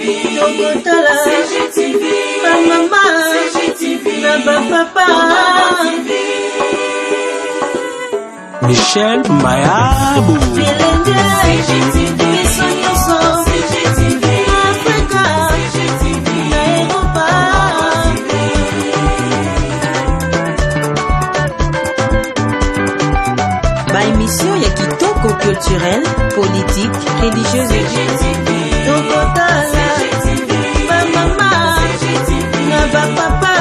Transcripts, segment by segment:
Tokotala Mama na papa Michel Mayabou émission ya kitoko culturel, politique, religieuse et Tokotala Mama na papa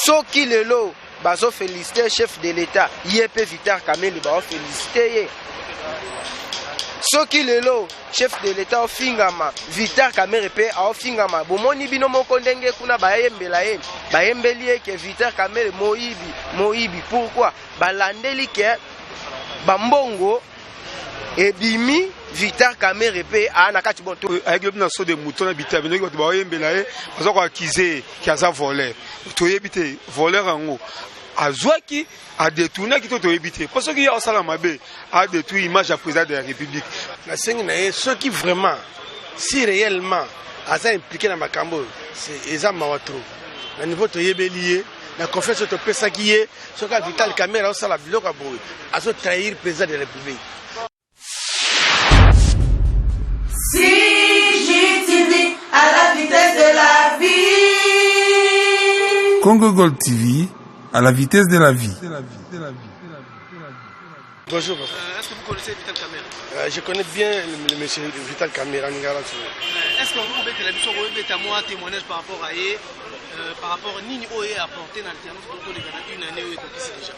Soki lelo bazo féliciter chef de l'État Yépe Vital Kamerhe bazo féliciter Soki lelo chef de l'État ofingama Vital Kamerhe pe ofingama bomoni bino moko ndenge kuna bayembela ye bayembeli ke Vital Kamerhe moyibi pourquoi balandeli ke bambongo ebimi Vital Kamerhe pe ana kati bonto avec le na so de mouton habité bino ko bayembela ye bazo ko accuser ki aza voleur to yebite voleur ango azwaki a détourné qui to yebite parce que ya osala mabe a détruit image à président de la République la sengi na ceux qui vraiment si réellement aza impliqué na makambo c'est ezama watro na niveau to yebelié la confiance to pesa qui est ce que Vital Kamerhe osala biloko boy azo trahir président de la République. CGTV à la vitesse de la vie. Congo Gold TV à la vitesse de la vie. Bonjour. Est-ce que vous connaissez Vital Kamerhe? Je connais bien le monsieur Vital Kamerhe. Est-ce que vous pouvez témoigner un témoignage par rapport à par rapport à Nini Oye apporté dans l'alternance pour une année où il est déjà?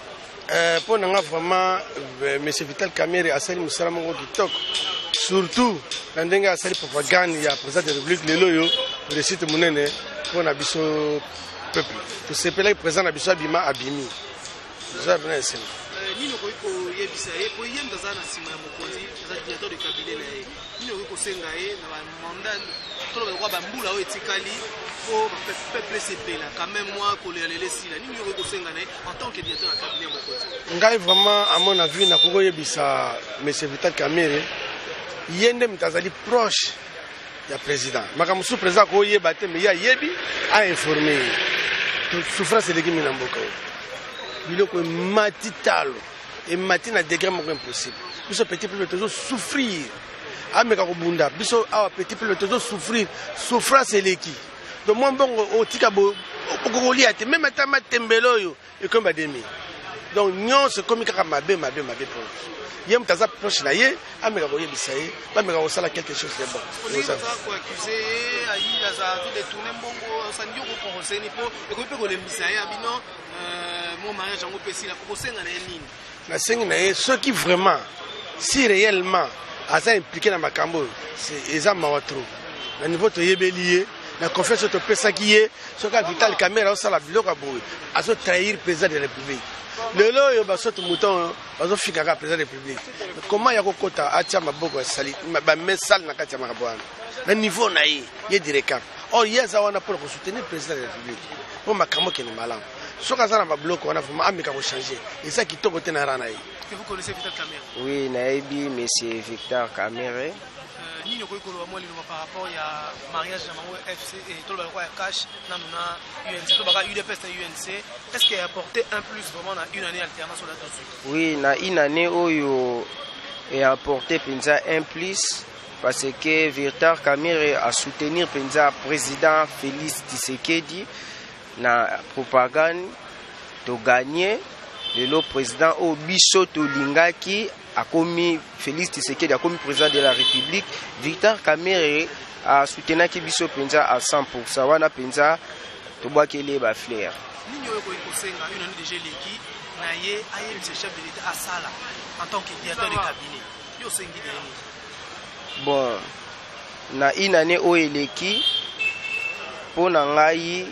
Pour nous vraiment monsieur Vital Kamerhe a sali musala mongo kitoko. Surtout dans ndenge asali propagande ya président de la République lelo yo réussite munene pour na biso peuple. Pour sepela président na biso abima abimi. Ça bien c'est. Nini ko yebisa ye ko yenda za na sima ya mokonzi za directeur de cabinet na ye. Nini ko senga ye na ba mandat to ba kwa bambula o etikali pour peuple sepela quand même moi ko le sila. Nini ko senga na en tant que directeur de cabinet mokonzi. Ngai vraiment à mon avis na ko yebisa monsieur Vital Kamerhe yende mtazali proche ya président makamusu président ko yeba te mais ya yebi a informer souffrance de kimi na mboka biloko matitalo et matina degré moko impossible biso petit peuple toujours souffrir ameka ko bunda biso awa petit peuple toujours souffrir souffrance eleki donc moi bongo otika bo okolia te même atama tembelo yo et comme bademi donc nyon se comme kaka mabe pour yem taza proche na ye ameka ko yebisa ye ba meka ko sala quelque chose de bon on ça ko accuser ayi la za tout détourner mbongo sandio ko conseiller po e ko pe ko lembisa ye abino mon mariage en opesi la ko senga na nini na sengi na ye ceux qui vraiment si réellement aza impliqué na makambo c'est ezama watro na niveau to yebelié la confiance to pesa qui est ce que Vital Kamerhe osala biloko boy azo trahir président de la République. Lelo yo basoto mouton bazo fikaka président de la République. Comment ya kokota atia maboko sali ba mesal na kati ya makabwana. Na niveau na ye direka. Or yeza wana pour soutenir président de la République. Pour makambo ke ni malamu. Soka sana mabloko wana vraiment amika ko changer. Et ça qui toko tena rana ye. Est-ce que vous connaissez Vital Kamerhe? Oui, naibi monsieur Vital Kamerhe. Nini ko ko mo lino par rapport ya mariage na mango FC et tout le ba ya cash na UNC to ba UDPS na UNC est-ce qu'il a apporté un plus vraiment na une année alternance là dessus? Oui, na une année oyo et apporté penza un plus parce que Vital Kamerhe a soutenir penza président Félix Tshisekedi na propagande to gagner le président au biso to lingaki a commis Félix Tshisekedi a commis président de la République. Vital Kamerhe a soutenu Kibiso Penza à 100%. Wana Penza to boa kele ba flair. Nini yo ko senga une année déjà leki na ye aye le chef de l'État à sala en tant que directeur de cabinet. Yo sengi de ni. Bon na une année o eleki pona ngai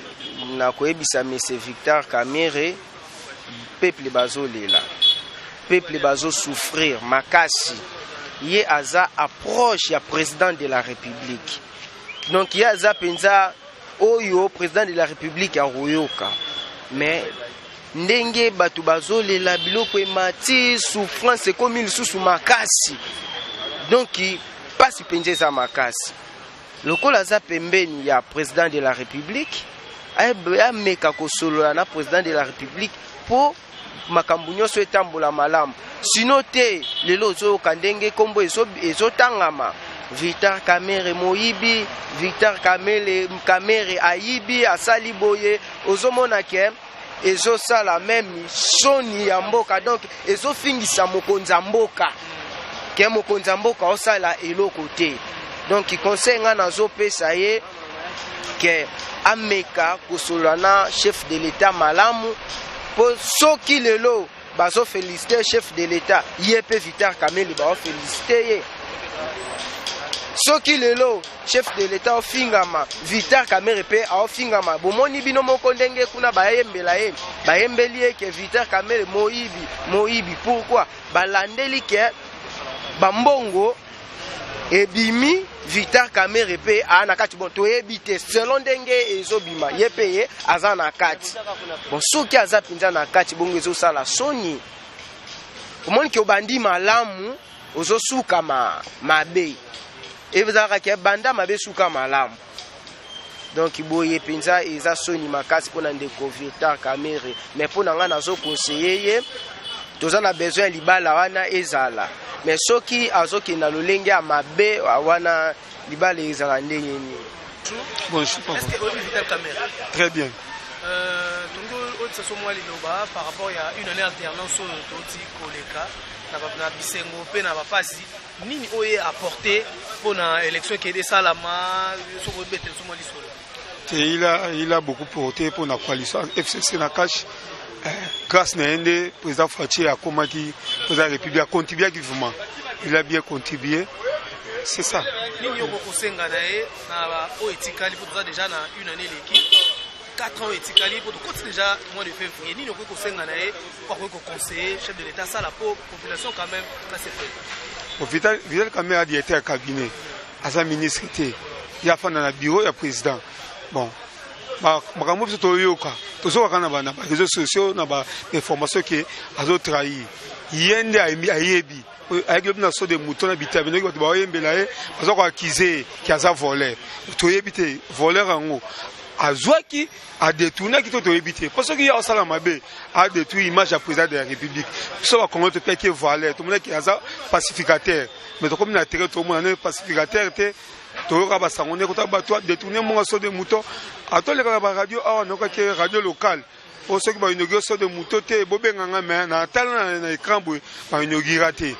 na koyebisa monsieur Vital Kamerhe peuple bazolela. Peuple bazo souffrir makasi ye aza approche ya président de la République donc ye aza penza oyo président de la République ya royoka mais ndenge bato bazolela biloko emati souffrance ekomi lisusu makasi donc pasi mpenza eza makasi lokola aza pembeni ya président de la république ameka kosolola na président de la république mpo makambo nyonso etambola malamu sino te lelo ozoyoka ndenge nkombo ezotangama Vital Kamerhe moyibi Vital Kamerhe ayibi asali boye ozomona ke ezosala même soni ya mboka donc ezofingisa mokonzi ya mboka ke mokonzi ya mboka osala eloko te donc conseil nga nazopesa ye ke ameka kosolola na chef de l'état malamu po soki lelo bazo féliciter chef de l'état ye pe Vital Kamerhe ba féliciter ye soki lelo chef de l'état ofingama Vital Kamerhe pe ofingama bomoni bino moko ndenge kuna bayembela ye bayembeli ye ke Vital Kamerhe moyibi pourquoi balandeli ke bambongo ebimi Vital Kamerhe pe ana kati bon toyebi te selon ndenge ezobima ye pe ye aza na kati bon soki aza pinza na kati bongo ezosala soni omoni ke obandi malamu ozosuka mabe ezalaka ke banda mabe suka malamu donc boye pinza eza soni makasi mpona ndeko Vital Kamerhe mais mpona nga nazoconseille ye toza na besoin libala wana ezala mais soki azokenda lolenge ya mabe wana libala ezala ndenge nini. Bon, je sais pas. Est-ce que Vital Kamerhe Très bien. Tongo Otsaso Mwali Loba par rapport à une année alternance au Toti Koleka na bisengo pe na bapasi nini oye apporter pour na élection qui est salama so ko betel so Mwali Solo. Il a beaucoup porté pour la coalition FCC na cash grâce na ende président Fachi a komaki président République a contribué activement. Il a bien contribué. C'est ça. Nini yoko kosenga na e na ba o etikali pour déjà na une année l'équipe 4 ans etikali pour continuer déjà mois de février nini yoko kosenga na e pour ko conseiller chef de l'état ça la population quand même ça c'est fait. Vital Kamerhe a directeur cabinet à sa ministre il y a fait dans le bureau il y a président. Bon makambo biso toyoka tozoka na bana réseaux sociaux na ba information qui azo trahir yende ayebi avec le naso de mouton habité avec nous ba yembela e bazoko accuser qui a volé toyebite voleur ngo azwaki a détourné qui toyebite parce que ya osala mabe a détruit image à président de la République so ba Congo to peke voleur tout le monde qui a pacificateur mais comme na terre tout le monde pacificateur te toyoka basangone kota bato détourner mon so de mouton atoleka ba radio awa noka ke radio locale pour ceux qui vont inaugurer so de mouton te bobenganga mais na tala na écran boy ba inaugurer te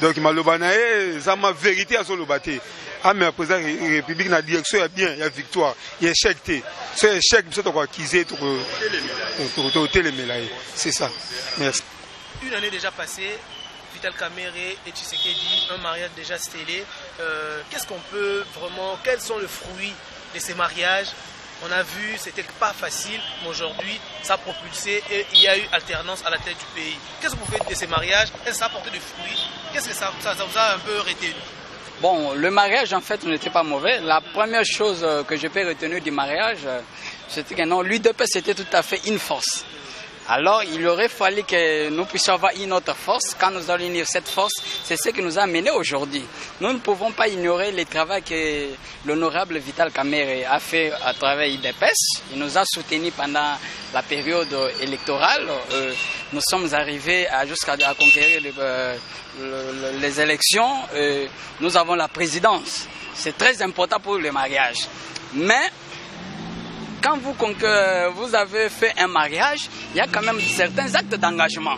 donc malobana e zama vérité à so lobate ah mais président République na direction ya bien ya victoire ya échec te c'est échec biso to ko accuser to télémela c'est ça merci. Une année déjà passée Vital Kamerhe et Tshisekedi, un mariage déjà scellé. Qu'est-ce qu'on peut vraiment, quels sont les fruits de ces mariages? On a vu, c'était pas facile, mais aujourd'hui, ça a propulsé et il y a eu alternance à la tête du pays. Qu'est-ce que vous faites de ces mariages? Est-ce que ça a apporté des fruits? Qu'est-ce que ça vous a un peu retenu? Bon, le mariage en fait n'était pas mauvais. La première chose que je peux retenir du mariage, c'était que non, l'UDP c'était tout à fait une force. Alors, il aurait fallu que nous puissions avoir une autre force. Quand nous allons unir cette force, c'est ce qui nous a menés aujourd'hui. Nous ne pouvons pas ignorer le travail que l'honorable Vital Kamerhe a fait à travers IDPS. Il nous a soutenus pendant la période électorale. Nous sommes arrivés jusqu'à conquérir les élections. Nous avons la présidence. C'est très important pour le mariage. Mais quand vous avez fait un mariage, il y a quand même certains actes d'engagement.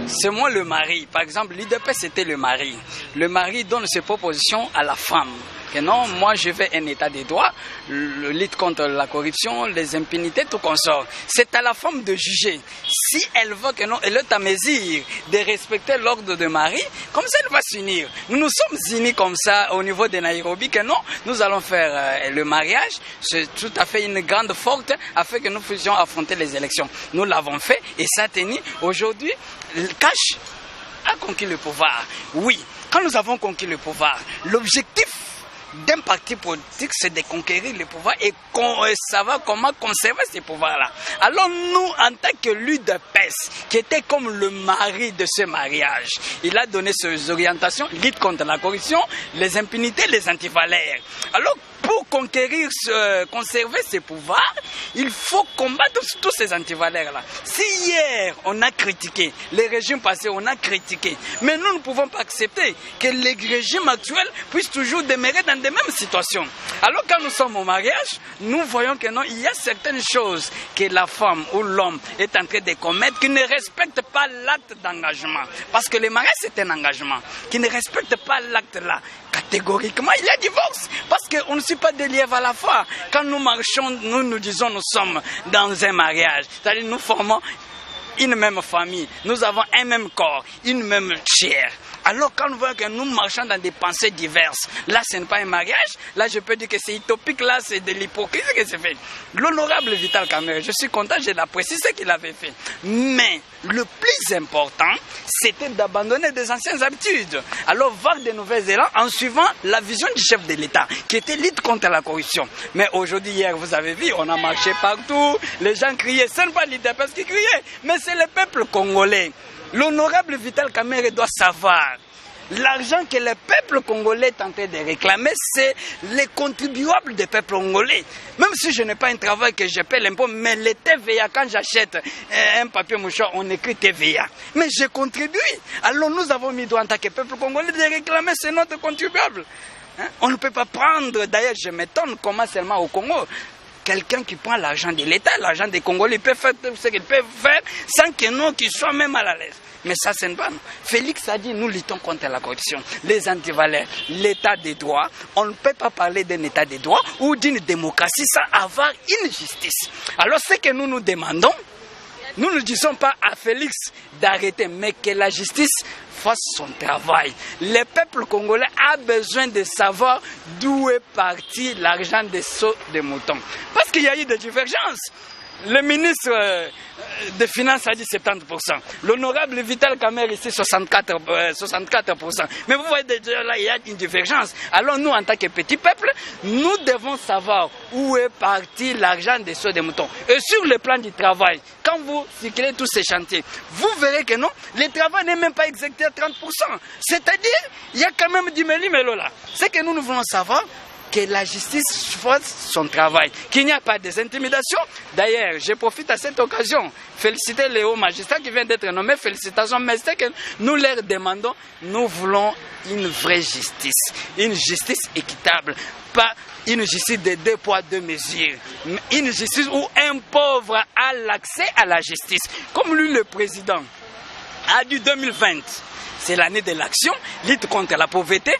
C'est moi le mari. Par exemple, l'IDP, c'était le mari. Le mari donne ses propositions à la femme. Que non, moi je veux un état de droit, le lutte contre la corruption, les impunités, tout consort. C'est à la femme de juger. Si elle veut que non, elle est à mesure de respecter l'ordre de mari, comme ça elle va s'unir. Nous nous sommes unis comme ça au niveau de Nairobi, que non, nous allons faire le mariage. C'est tout à fait une grande force afin que nous puissions affronter les élections. Nous l'avons fait et ça a tenu. Aujourd'hui, le Cash a conquis le pouvoir. Oui, quand nous avons conquis le pouvoir, l'objectif d'un parti politique, c'est de conquérir le pouvoir et savoir comment conserver ces pouvoirs-là. Alors nous, en tant que l'UDPS, qui était comme le mari de ce mariage, il a donné ses orientations, lutte contre la corruption, les impunités, les antivaleurs. Alors, pour conquérir, conserver ces pouvoirs, il faut combattre tous ces antivaleurs-là. Si hier, on a critiqué, les régimes passés, on a critiqué, mais nous ne pouvons pas accepter que les régimes actuels puissent toujours demeurer dans les mêmes situations. Alors, quand nous sommes au mariage, nous voyons que non, il y a certaines choses que la femme ou l'homme est en train de commettre qui ne respectent pas l'acte d'engagement. Parce que le mariage, c'est un engagement. Qui ne respecte pas l'acte-là. Catégoriquement, il y a divorce. Parce qu'on ne suit pas des lièvres à la fois. Quand nous marchons, nous disons nous sommes dans un mariage. C'est-à-dire nous formons une même famille. Nous avons un même corps, une même chair. Alors quand on voit que nous marchons dans des pensées diverses, là ce n'est pas un mariage, là je peux dire que c'est utopique, là c'est de l'hypocrisie que c'est fait. L'honorable Vital Kamerhe, je suis content, je l'apprécie ce qu'il avait fait. Mais le plus important, c'était d'abandonner des anciennes habitudes. Alors voir de nouvelles élans en suivant la vision du chef de l'État, qui était lutte contre la corruption. Mais aujourd'hui, hier, vous avez vu, on a marché partout, les gens criaient, ce n'est pas l'UDPS qui criait, mais c'est le peuple congolais. L'honorable Vital Kamerhe doit savoir, l'argent que le peuple congolais est en train de réclamer, c'est les contribuables du peuple congolais. Même si je n'ai pas un travail que je paie l'impôt, mais les TVA, quand j'achète un papier mouchoir, on écrit TVA. Mais je contribue. Alors nous avons mis droit en tant que peuple congolais de réclamer ces notre contribuables. On ne peut pas prendre, d'ailleurs je m'étonne comment seulement au Congo, quelqu'un qui prend l'argent de l'État, l'argent des Congolais, il peut faire ce qu'il peut faire sans que nous, qu'ils soient même mal à l'aise. Mais ça, c'est une bonne. Félix a dit, nous luttons contre la corruption, les antivaleurs, l'état des droits. On ne peut pas parler d'un état des droits ou d'une démocratie sans avoir une justice. Alors, ce que nous nous demandons, nous ne disons pas à Félix d'arrêter, mais que la justice fasse son travail. Le peuple congolais a besoin de savoir d'où est parti l'argent des sauts de moutons. Parce qu'il y a eu des divergences. Le ministre des Finances a dit 70%. L'honorable Vital Kamerhe ici 64%. Mais vous voyez déjà là, il y a une divergence. Alors nous, en tant que petit peuple, nous devons savoir où est parti l'argent des sauts de moutons. Et sur le plan du travail, quand vous circulez tous ces chantiers, vous verrez que non, le travail n'est même pas exécuté à 30%. C'est-à-dire, il y a quand même du méli-mélo là. C'est que nous voulons savoir que la justice fasse son travail, qu'il n'y a pas des intimidations. D'ailleurs, je profite à cette occasion, féliciter les hauts magistrats qui viennent d'être nommés, félicitations, mais c'est que nous leur demandons, nous voulons une vraie justice, une justice équitable, pas une justice de 2 poids 2 mesures, une justice où un pauvre a l'accès à la justice. Comme lui, le président, a dit 2020. C'est l'année de l'action, lutte contre la pauvreté,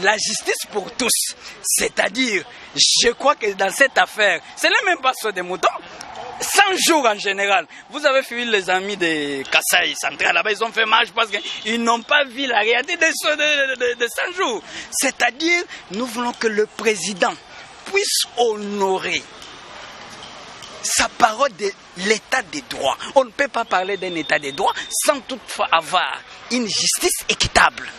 la justice pour tous. C'est-à-dire, je crois que dans cette affaire, ce n'est même pas sur des moutons. 100 jours en général. Vous avez vu les amis de Kasaï Central, là-bas, ils ont fait marche parce qu'ils n'ont pas vu la réalité de 100 jours. C'est-à-dire, nous voulons que le président puisse honorer sa parole de l'état des droits. On ne peut pas parler d'un état des droits sans toutefois avoir une justice équitable.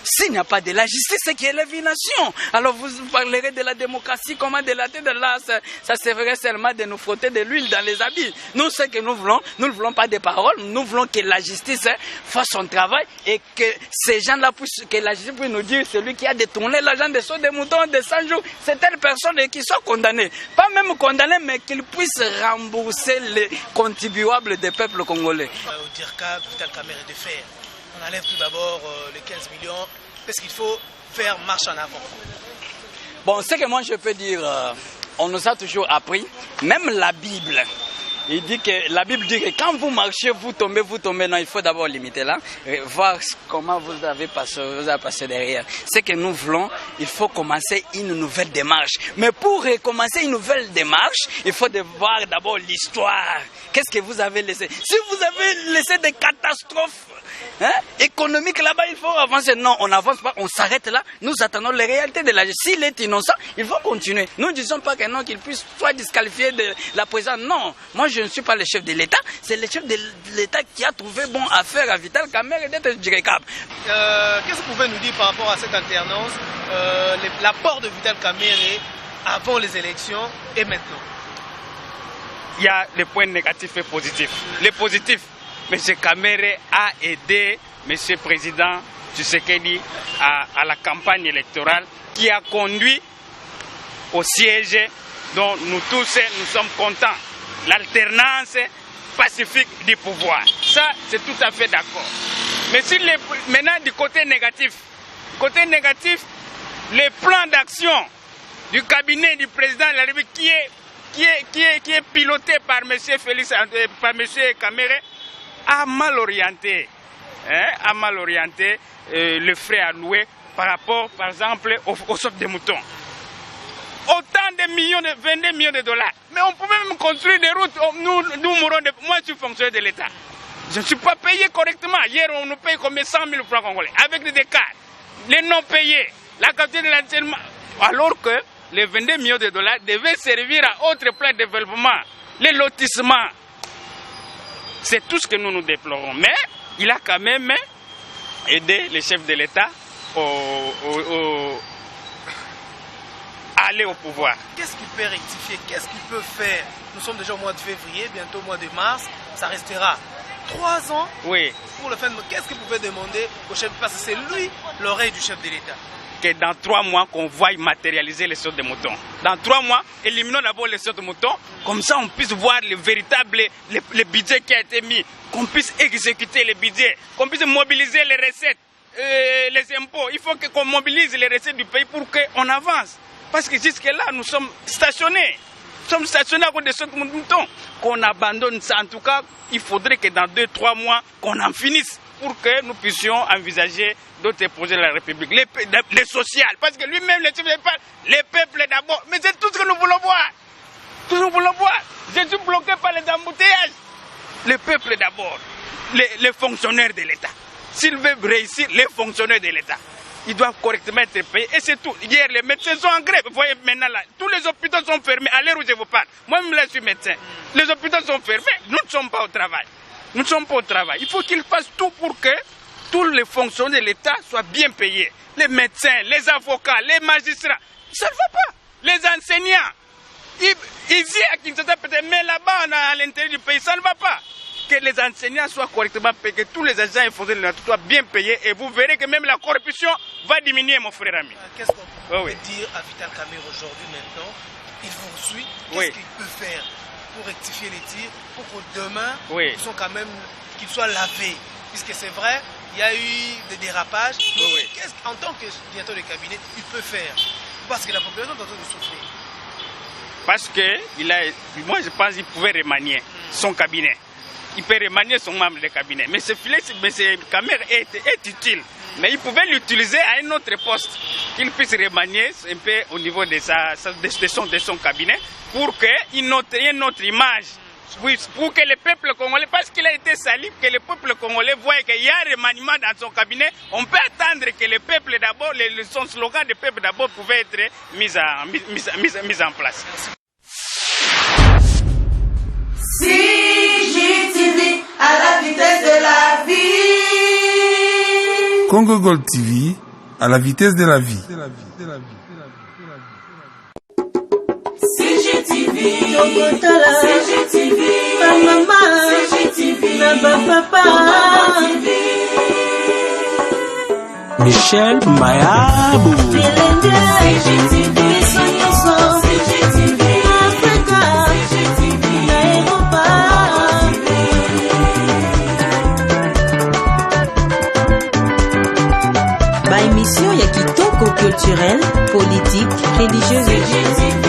S'il n'y a pas de la justice, c'est qu'il élève une nation. Alors vous parlerez de la démocratie, comment de la tête de là, ça serait seulement de nous frotter de l'huile dans les habits. Nous, ce que nous ne voulons pas des paroles, nous voulons que la justice fasse son travail et que ces gens-là puissent, que la justice puisse nous dire, celui qui a détourné l'argent des sauts des moutons de 100 jours, c'est telle personne et qu'il soit condamné. Pas même condamné, mais qu'il puisse rembourser les contribuables des peuples congolais. Au DIRCA, Vital Kamerhe de faire. On enlève tout d'abord les 15 millions, parce qu'il faut faire marche en avant. Bon, ce que moi je peux dire, on nous a toujours appris, même la Bible, la Bible dit que quand vous marchez, vous tombez, non, il faut d'abord limiter là, voir comment vous avez passé derrière. Ce que nous voulons, il faut commencer une nouvelle démarche. Mais pour recommencer une nouvelle démarche, il faut voir d'abord l'histoire. Qu'est-ce que vous avez laissé? Si vous avez laissé des catastrophes hein, économique là-bas, il faut avancer. Non, on n'avance pas, on s'arrête là. Nous attendons les réalités de la justice. S'il est innocent, il faut continuer. Nous ne disons pas que non, qu'il puisse soit disqualifié de la présidence. Non, moi je ne suis pas le chef de l'État. C'est le chef de l'État qui a trouvé bon à faire à Vital Kamerhe d'être direcable. Qu'est-ce que vous pouvez nous dire par rapport à cette alternance, l'apport de Vital Kamerhe avant les élections et maintenant? Il y a les points négatifs et positifs. Les positifs, M. Kamerhe a aidé M. le Président Tshisekedi à la campagne électorale qui a conduit au siège dont nous tous nous sommes contents. L'alternance pacifique du pouvoir. Ça, c'est tout à fait d'accord. Mais si maintenant du côté négatif, les plans d'action du cabinet du président de la République qui est piloté par M. Kamerhe a mal orienté, le frais alloué par rapport, par exemple, au sauf des moutons. Autant de millions, 22 millions de dollars. Mais on pouvait même construire des routes. Moi, je suis fonctionnaire de l'État. Je ne suis pas payé correctement. Hier, on nous paye combien 100 000 francs congolais. Avec des écarts. Les non payés. La quantité de l'enseignement. Alors que les 22 millions de dollars devaient servir à autre plan de développement. Les lotissements. C'est tout ce que nous déplorons. Mais il a quand même aidé les chefs de l'État à aller au pouvoir. Qu'est-ce qu'il peut rectifier? Qu'est-ce qu'il peut faire? Nous sommes déjà au mois de février, bientôt au mois de mars. Ça restera 3 ans pour le fin de... Qu'est-ce que vous pouvez demander au chef? Parce que c'est lui l'oreille du chef de l'État. Que dans 3 mois, qu'on voie matérialiser les sortes de moutons. Dans 3 mois, éliminons d'abord les sortes de moutons. Comme ça, on puisse voir le véritable le budget qui a été mis. Qu'on puisse exécuter les budgets. Qu'on puisse mobiliser les recettes, les impôts. Il faut qu'on mobilise les recettes du pays pour qu'on avance. Parce que jusque-là, nous sommes stationnés. Nous sommes stationnés à cause de sortes de moutons. Qu'on abandonne ça. En tout cas, il faudrait que dans 2-3 mois, qu'on en finisse. Pour que nous puissions envisager d'autres projets de la République, les sociales, parce que lui-même, les peuples d'abord, mais c'est tout ce que nous voulons voir. Tout ce que nous voulons voir. Je suis bloqué par les embouteillages. Les peuples d'abord, les fonctionnaires de l'État. S'ils veulent réussir, les fonctionnaires de l'État, ils doivent correctement être payés. Et c'est tout. Hier, les médecins sont en grève. Vous voyez maintenant là, tous les hôpitaux sont fermés. À l'heure où je vous parle, moi-même là, je suis médecin. Les hôpitaux sont fermés. Nous ne sommes pas au travail. Nous ne sommes pas au travail. Il faut qu'ils fassent tout pour que tous les fonctionnaires de l'État soient bien payés. Les médecins, les avocats, les magistrats. Ça ne va pas. Les enseignants. Ici à Kinshasa peut-être, mais là-bas à l'intérieur du pays, ça ne va pas. Que les enseignants soient correctement payés, que tous les agents et fonctionnaires de l'État soient bien payés. Et vous verrez que même la corruption va diminuer, mon frère ami. Qu'est-ce qu'on peut dire à Vital Kamerhe aujourd'hui maintenant? Il vous suit. Qu'est-ce qu'il peut faire pour rectifier les tirs, pour que demain, qu'ils soient lavés? Puisque c'est vrai, il y a eu des dérapages. Qu'est-ce qu'en tant que directeur de cabinet, il peut faire? Parce que la population est en train de souffrir. Parce que, moi je pense qu'il pouvait remanier son cabinet. Il peut remanier son membre de cabinet. Mais ce Kamerhe est utile. Mais il pouvait l'utiliser à un autre poste. Qu'il puisse remanier un peu au niveau de son cabinet pour qu'il ait une autre image. Pour que le peuple congolais, parce qu'il a été sali, que le peuple congolais voit qu'il y a un remaniement dans son cabinet, on peut attendre que le peuple d'abord, son slogan de peuple d'abord pouvait être mis en place. CGTV à la vitesse de la vie. Congo Gold TV à la vitesse de la vie. CGTV, CGTV, maman, CGTV, papa, Michel Mayabou, CGTV, CGTV, Africa, CGTV, Europa. Ba émission ya kitoko culturelle, politique, religieuse. CGTV,